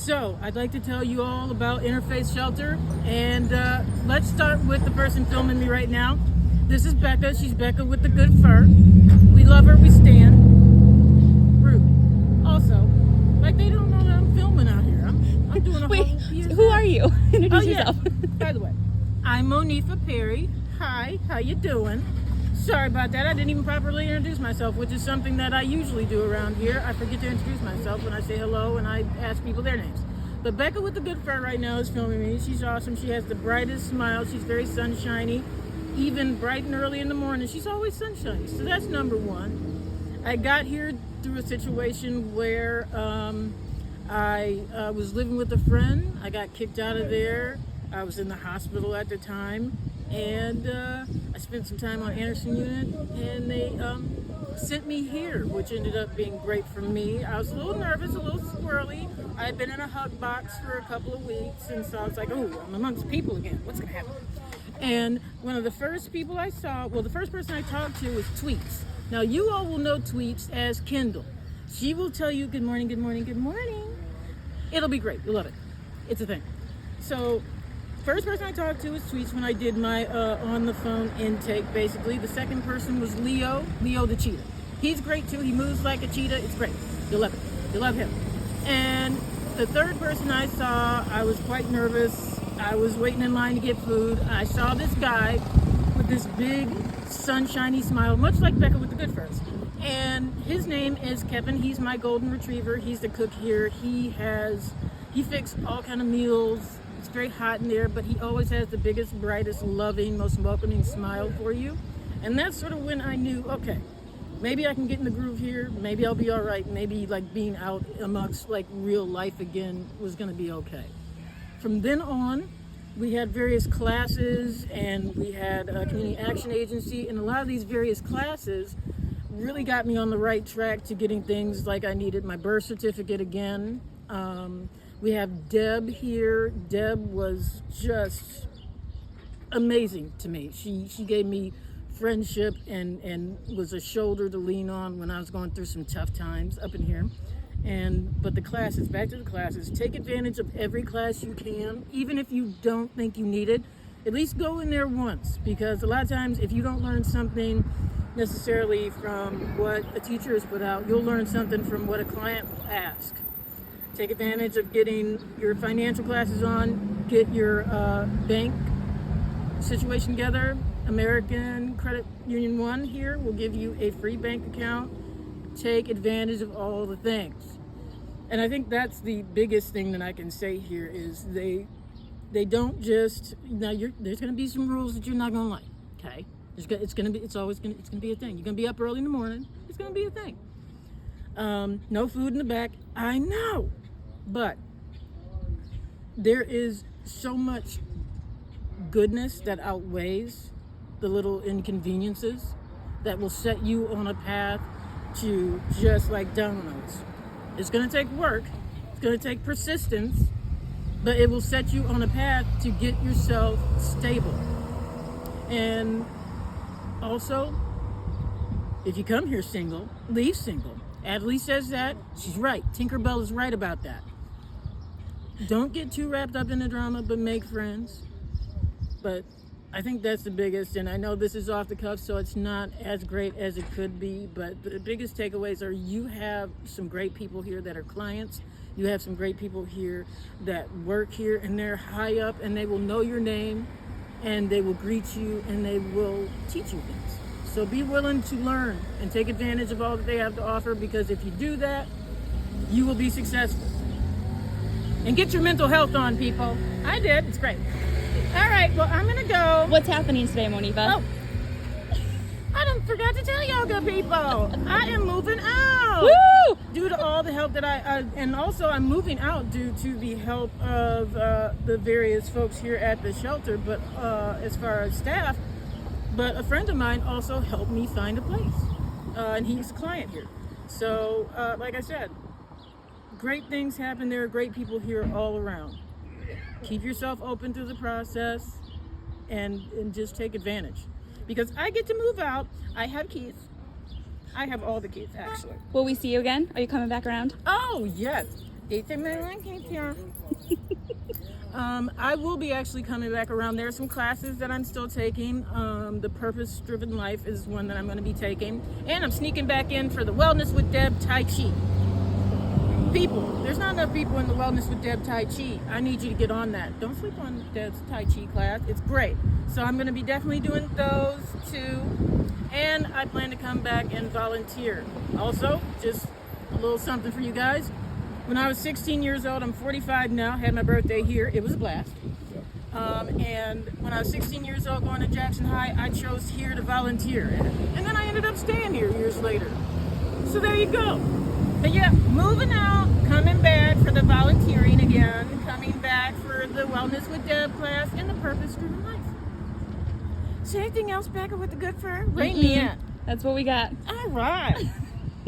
So, I'd like to tell you all about Interfaith Shelter, and let's start with the person filming me right now. This is Becca. She's Becca with the good fur. We love her. We stand. Rude. Also, like they don't know that I'm filming out here. I'm doing a Wait, whole who are you? Introduce yourself. By the way, I'm Monifa Perry. Hi, how you doing? Sorry about that. I didn't even properly introduce myself, which is something that I usually do around here. I forget to introduce myself when I say hello and I ask people their names. But Becca with the good fur right now is filming me. She's awesome. She has the brightest smile. She's very sunshiny. Even bright and early in the morning, she's always sunshiny. So that's number one. I got here through a situation where I was living with a friend. I got kicked out of there. I was in the hospital at the time. And I spent some time on Anderson Unit, and they sent me here, which ended up being great for me. I was a little nervous, a little squirrely. I had been in a hug box for a couple of weeks, and so I was like, oh, I'm amongst people again. What's going to happen? And one of the first people I saw, well, the first person I talked to was Tweets. Now, you all will know Tweets as Kendall. She will tell you, good morning, good morning, good morning. It'll be great. You'll love it. It's a thing. So, first person I talked to was Tweets when I did my on-the-phone intake, basically. The second person was Leo the cheetah. He's great, too. He moves like a cheetah. It's great. You'll love it. You'll love him. And the third person I saw, I was quite nervous. I was waiting in line to get food. I saw this guy with this big, sunshiny smile, much like Becca with the good furs. And his name is Kevin. He's my golden retriever. He's the cook here. He fixes all kind of meals. It's very hot in there, but he always has the biggest, brightest, loving, most welcoming smile for you. And that's sort of when I knew, okay, maybe I can get in the groove here. Maybe I'll be all right. Maybe like being out amongst like real life again was going to be okay. From then on, we had various classes, and we had a community action agency, and a lot of these various classes really got me on the right track to getting things like I needed my birth certificate again. We have Deb here. Deb was just amazing to me. She gave me friendship and was a shoulder to lean on when I was going through some tough times up in here. But the classes, back to the classes, take advantage of every class you can, even if you don't think you need it. At least go in there once, because a lot of times if you don't learn something necessarily from what a teacher has put out, you'll learn something from what a client will ask. Take advantage of getting your financial classes on, get your bank situation together. American Credit Union 1 here will give you a free bank account. Take advantage of all the things. And I think that's the biggest thing that I can say here is they don't just, now there's going to be some rules that you're not going to like, okay? It's going to be a thing. You're going to be up early in the morning. It's going to be a thing. No food in the back. I know. But there is so much goodness that outweighs the little inconveniences that will set you on a path to just like dominoes. It's going to take work. It's going to take persistence. But it will set you on a path to get yourself stable. And also, if you come here single, leave single. Adley says that. She's right. Tinkerbell is right about that. Don't get too wrapped up in the drama, but make friends. But I think that's the biggest, and I know this is off the cuff, so it's not as great as it could be, but the biggest takeaways are you have some great people here that are clients. You have some great people here that work here, and they're high up, and they will know your name, and they will greet you, and they will teach you things. So be willing to learn and take advantage of all that they have to offer, because if you do that, you will be successful. And get your mental health on, people. I did. It's great. All right, well, I'm going to go. What's happening today, Monifa? Oh, I done forgot to tell y'all good people. I am moving out. Woo! Due to all the help that and also I'm moving out due to the help of the various folks here at the shelter, but as far as staff, but a friend of mine also helped me find a place, and he's a client here. So, like I said, great things happen. There are great people here all around. Keep yourself open through the process and just take advantage. Because I get to move out. I have keys. I have all the keys, actually. Will we see you again? Are you coming back around? Oh, yes. They say my line can't hear. I will be actually coming back around. There are some classes that I'm still taking. The Purpose-Driven Life is one that I'm going to be taking. And I'm sneaking back in for the Wellness with Deb Tai Chi. People, there's not enough people in the Wellness with Deb Tai Chi. I need you to get on that. Don't sleep on Deb's Tai Chi class. It's great. So I'm going to be definitely doing those too. And I plan to come back and volunteer. Also, just a little something for you guys. When I was 16 years old, I'm 45 now, had my birthday here. It was a blast. And when I was 16 years old going to Jackson High, I chose here to volunteer. And then I ended up staying here years later. So there you go. But yeah, moving out, coming back for the volunteering again, coming back for the Wellness with Deb class and the Purpose-Driven Life. So anything else, Becca, with the good fur? Rate me in. That's what we got. All right.